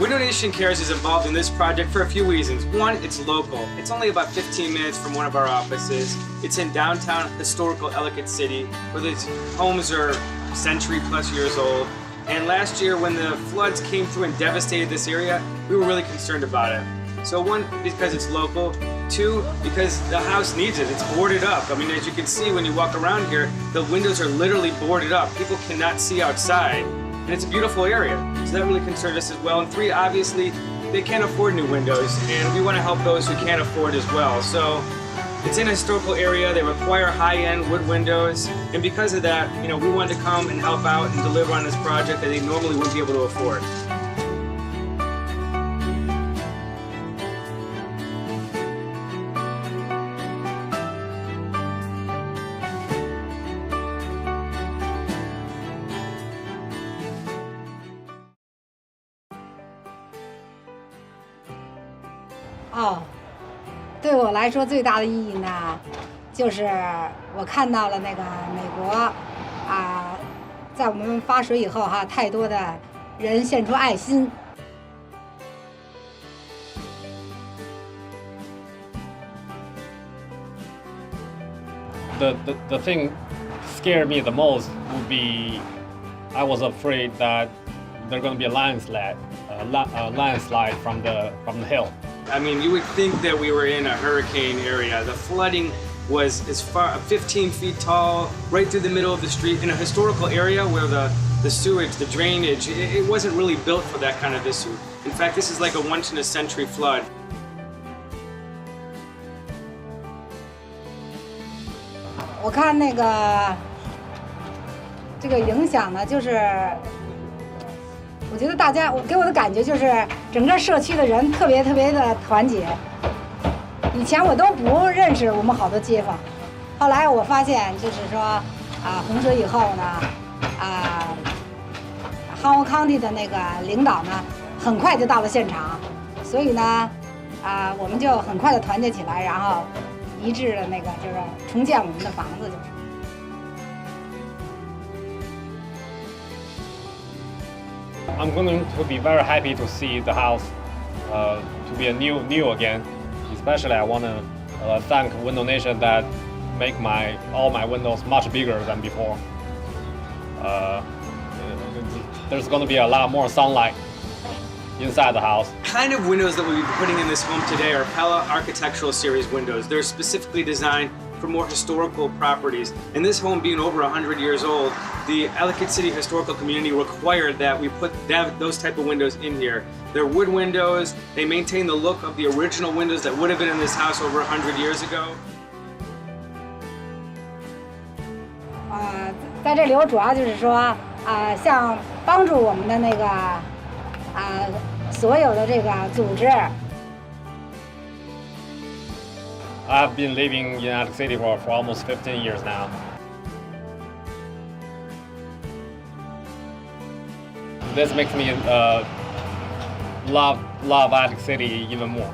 Window Nation Cares is involved in this project for a few reasons. One, it's local. It's only about 15 minutes from one of our offices. It's in downtown historical Ellicott City, where the homes are century plus years old. And last year when the floods came through and devastated this area, we were really concerned about it. So one, because it's local. Two, because the house needs it. It's boarded up. I mean, as you can see when you walk around here, the windows are literally boarded up. People cannot see outside. And it's a beautiful area. So that really concerned us as well. And three, obviously, they can't afford new windows. And we want to help those who can't afford as well. So it's in a historical area. They require high-end wood windows. And because of that, we wanted to come and help out and deliver on this project that they normally wouldn't be able to afford.对我来说最大的意义呢，就是我看到了那个美国在我们发水以后太多的人献出爱心。The thing scared me the most would be I was afraid that there's going to be a landslide from the hill. I mean, you would think that we were in a hurricane area. The flooding was as far 15 feet tall, right through the middle of the street, in a historical area where the sewage, the drainage, it wasn't really built for that kind of issue. In fact, this is like a once-in-a-century flood. 我看这个影响呢，就是我觉得大家，给我的感觉就是整个社区的人特别的团结。以前我都不认识我们好多街坊，后来我发现就是说洪水以后呢Howell County 的那个领导呢很快就到了现场，所以呢我们就很快的团结起来，然后一致的就是重建我们的房子就是。I'm going to be very happy to see the house to be a new again. Especially, I want to thank Window Nation that make all my windows much bigger than before. There's going to be a lot more sunlight inside the house. The kind of windows that we'll be putting in this home today are Pella Architectural Series windows. They're specifically designed for more historical properties. And this home being over 100 years old, the Ellicott City Historical Community required that we put those type of windows in here. They're wood windows. They maintain the look of the original windows that would have been in this house over 100 years ago. 在这里我主要就是说像帮助我们的所有的这个组织。I've been living in Ellicott City for almost 15 years now. This makes me love Ellicott City even more.